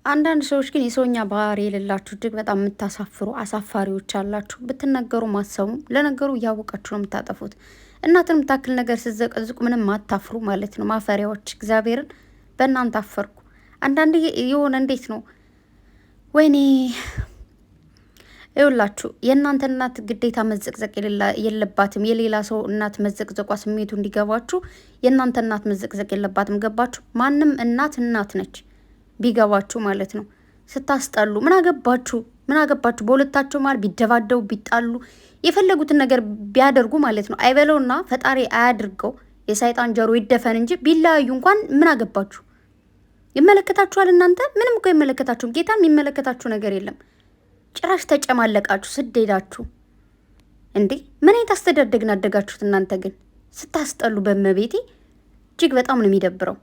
አንዳንድ ሰዎች ግን የሰውኛ ባህሪ የሌላችሁ እጅግ በጣም የምታሳፍሩ አሳፋሪዎች አላችሁ። ብትነገሩ ማሰቡ ለነገሩ እያወቃችሁ ነው የምታጠፉት። እናትን የምታክል ነገር ስትዘቀዝቁ ምንም ማታፍሩ ማለት ነው። ማፈሪያዎች። እግዚአብሔርን በእናንተ አፈርኩ። አንዳንድ የሆነ እንዴት ነው ወይኔ ይውላችሁ የእናንተ እናት ግዴታ መዘቅዘቅ የለባትም። የሌላ ሰው እናት መዘቅዘቋ ስሜቱ እንዲገባችሁ የእናንተ እናት መዘቅዘቅ የለባትም። ገባችሁ? ማንም እናት እናት ነች ቢገባችሁ ማለት ነው። ስታስጠሉ ምን አገባችሁ? ምን አገባችሁ? በሁለታቸው መሀል ቢደባደቡ ቢጣሉ የፈለጉትን ነገር ቢያደርጉ ማለት ነው። አይበለውና ፈጣሪ አያድርገው የሰይጣን ጀሮ ይደፈን እንጂ ቢለያዩ እንኳን ምን አገባችሁ? ይመለከታችኋል? እናንተ ምንም እኮ ይመለከታችሁም። ጌታ የሚመለከታችሁ ነገር የለም። ጭራሽ ተጨማለቃችሁ ስደዳችሁ እንዴ! ምን አይነት አስተዳደግን አደጋችሁት እናንተ ግን ስታስጠሉ። በመቤቴ እጅግ በጣም ነው የሚደብረው።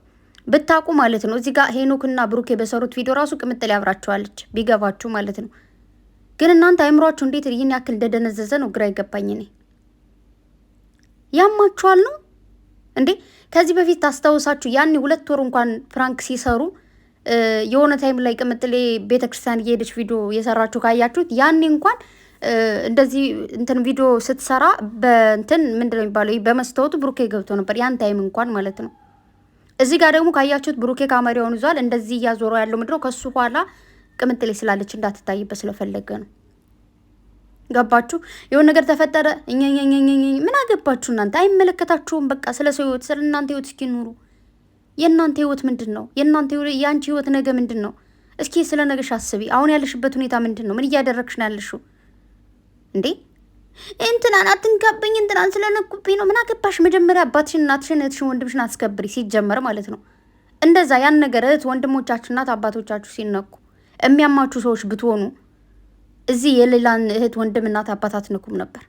ብታቁ ማለት ነው። እዚህ ጋር ሄኖክና ብሩኬ በሰሩት ቪዲዮ ራሱ ቅምጥል ያብራችኋለች ቢገባችሁ ማለት ነው። ግን እናንተ አይምሯችሁ እንዴት ይህን ያክል እንደደነዘዘ ነው ግራ ይገባኝ። እኔ ያማችኋል ነው እንዴ? ከዚህ በፊት ታስታውሳችሁ ያኔ 2 ወር እንኳን ፕራንክ ሲሰሩ የሆነ ታይም ላይ ቅምጥሌ ቤተክርስቲያን እየሄደች ቪዲዮ የሰራችሁ ካያችሁት ያኔ እንኳን እንደዚህ እንትን ቪዲዮ ስትሰራ በእንትን ምንድነው የሚባለው በመስታወቱ ብሩኬ ገብቶ ነበር ያን ታይም እንኳን ማለት ነው። እዚህ ጋር ደግሞ ካያችሁት ብሩኬ ካሜራውን ይዟል። እንደዚህ እያዞረው ያለው ምንድነው? ከሱ ኋላ ቅምጥሌ ስላለች እንዳትታይበት ስለፈለገ ነው። ገባችሁ? የሆነ ነገር ተፈጠረ ምን አገባችሁ እናንተ? አይመለከታችሁም። በቃ ስለ ሰው ህይወት፣ ስለ እናንተ ህይወት እስኪ ኑሩ። የእናንተ ህይወት ምንድን ነው? የአንቺ ህይወት ነገ ምንድን ነው? እስኪ ስለ ነገሽ አስቢ። አሁን ያለሽበት ሁኔታ ምንድን ነው? ምን እያደረግሽ ነው ያለሽው እንዴ? እንትናን አትንካብኝ፣ እንትናን ስለነኩብኝ ነው። ምን አገባሽ? መጀመሪያ አባትሽን፣ እናትሽን፣ እህትሽን፣ ወንድምሽን አስከብሪ ሲጀመር ማለት ነው። እንደዛ ያን ነገር እህት ወንድሞቻችሁ፣ እናት አባቶቻችሁ ሲነኩ የሚያማችሁ ሰዎች ብትሆኑ እዚህ የሌላን እህት ወንድም እናት አባት አትነኩም ነበር።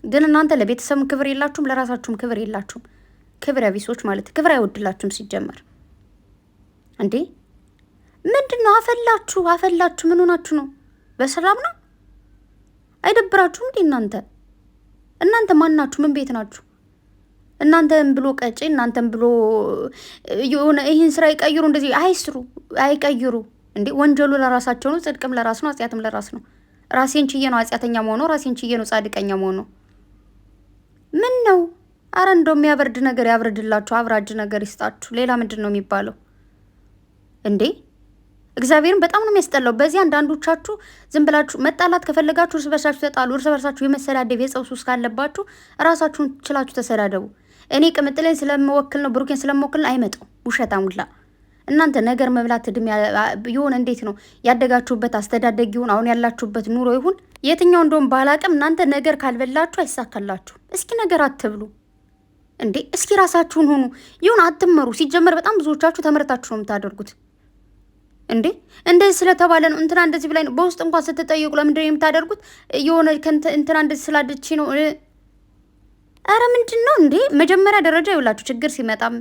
ግን እናንተ ለቤተሰብም ክብር የላችሁም፣ ለራሳችሁም ክብር የላችሁም። ክብረ ቢሶች ማለት ክብር አይወድላችሁም ሲጀመር እንዴ። ምንድን ነው አፈላችሁ? ምን ሆናችሁ ነው? በሰላም ነው? አይደብራችሁም እንዴ እናንተ ማን ናችሁ? ምን ቤት ናችሁ? እናንተን ብሎ ቀጭ፣ እናንተን ብሎ የሆነ ይህን ስራ ይቀይሩ፣ እንደዚህ አይስሩ፣ አይቀይሩ እንዴ። ወንጀሉ ለራሳቸው ነው፣ ጽድቅም ለራስ ነው፣ ኃጢአትም ለራስ ነው። ራሴን ችዬ ነው ኃጢአተኛ መሆኑ፣ ራሴን ችዬ ነው ጻድቀኛ መሆኑ። ምን ነው? አረ እንደው የሚያበርድ ነገር ያብርድላችሁ፣ አብራጅ ነገር ይስጣችሁ። ሌላ ምንድን ነው የሚባለው እንዴ? እግዚአብሔርን በጣም ነው የሚያስጠላው። በዚህ አንዳንዶቻችሁ ዝም ብላችሁ መጣላት ከፈለጋችሁ እርስ በርሳችሁ ተጣሉ። እርስ በርሳችሁ የመሰዳደብ የጸውሱ ካለባችሁ ራሳችሁን ችላችሁ ተሰዳደቡ። እኔ ቅምጥሌን ስለምወክል ነው ብሩኬን ስለምወክል ነው አይመጣው ውሸታም ሁላ። እናንተ ነገር መብላት እድሜ ይሁን እንዴት ነው ያደጋችሁበት አስተዳደግ ይሁን አሁን ያላችሁበት ኑሮ ይሁን የትኛው እንደውም ባላቅም እናንተ ነገር ካልበላችሁ አይሳካላችሁ። እስኪ ነገር አትብሉ እንዴ! እስኪ ራሳችሁን ሁኑ። ይሁን አትመሩ። ሲጀመር በጣም ብዙዎቻችሁ ተመርታችሁ ነው የምታደርጉት እንዴ። እንደዚህ ስለተባለ ነው እንትና እንደዚህ ብላይ ነው። በውስጥ እንኳን ስትጠይቁ ለምንድነው የምታደርጉት? የሆነ እንትና እንደዚህ ስላደች ነው። አረ ምንድን ነው እንዴ? መጀመሪያ ደረጃ ይውላችሁ ችግር ሲመጣም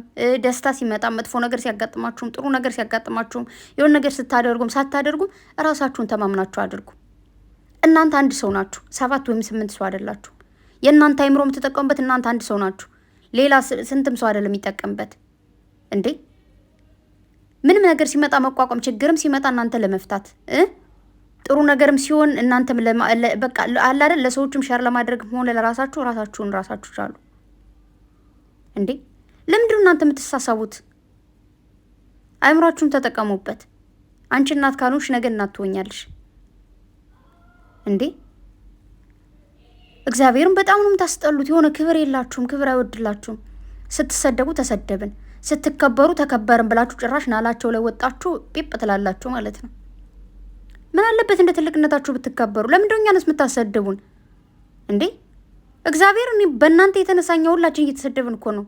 ደስታ ሲመጣም መጥፎ ነገር ሲያጋጥማችሁም ጥሩ ነገር ሲያጋጥማችሁም የሆነ ነገር ስታደርጉም ሳታደርጉም ራሳችሁን ተማምናችሁ አድርጉ። እናንተ አንድ ሰው ናችሁ፣ 7 ወይም 8 ሰው አይደላችሁ። የእናንተ አይምሮ የምትጠቀሙበት እናንተ አንድ ሰው ናችሁ። ሌላ ስንትም ሰው አይደለም የሚጠቀምበት እንዴ። ምንም ነገር ሲመጣ መቋቋም፣ ችግርም ሲመጣ እናንተ ለመፍታት ጥሩ ነገርም ሲሆን እናንተም በቃ አለ አይደል ለሰዎችም ሸር ለማድረግ ሆነ ለራሳችሁ ራሳችሁ ቻሉ እንዴ። ለምንድን ነው እናንተ የምትሳሳቡት? አይምሯችሁን ተጠቀሙበት። አንቺ እናት ካልሆንሽ ነገ እናት ትሆኛለሽ እንዴ። እግዚአብሔርን በጣም ነው የምታስጠሉት። የሆነ ክብር የላችሁም፣ ክብር አይወድላችሁም። ስትሰደቡ ተሰደብን፣ ስትከበሩ ተከበርን ብላችሁ ጭራሽ ናላቸው ላይ ወጣችሁ ጲፕ ትላላችሁ ማለት ነው። ምን አለበት እንደ ትልቅነታችሁ ብትከበሩ? ለምንድነው እኛንስ የምታሰድቡን እንዴ? እግዚአብሔር በእናንተ የተነሳኛ ሁላችን እየተሰደብን እኮ ነው።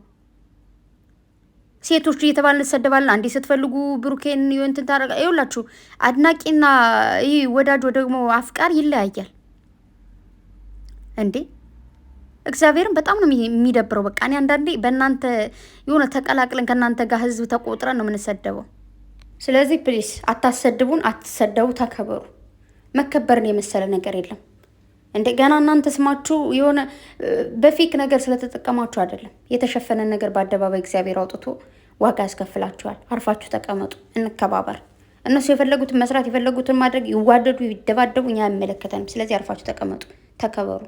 ሴቶች እየተባልን እንሰደባለን። አንዴ ስትፈልጉ ብሩኬን እንትን ታረጋ ይውላችሁ። አድናቂና ይህ ወዳጅ ደግሞ አፍቃሪ ይለያያል እንዴ። እግዚአብሔርን በጣም ነው የሚደብረው። በቃ እኔ አንዳንዴ በእናንተ የሆነ ተቀላቅለን ከእናንተ ጋር ህዝብ ተቆጥረን ነው የምንሰደበው። ስለዚህ ፕሊስ አታሰድቡን፣ አትሰደቡ፣ ተከበሩ። መከበርን የመሰለ ነገር የለም እንዴ። ገና እናንተ ስማችሁ የሆነ በፌክ ነገር ስለተጠቀማችሁ አይደለም። የተሸፈነ ነገር በአደባባይ እግዚአብሔር አውጥቶ ዋጋ ያስከፍላችኋል። አርፋችሁ ተቀመጡ፣ እንከባበር። እነሱ የፈለጉትን መስራት የፈለጉትን ማድረግ፣ ይዋደዱ፣ ይደባደቡ፣ እኛ አይመለከተንም። ስለዚህ አርፋችሁ ተቀመጡ፣ ተከበሩ።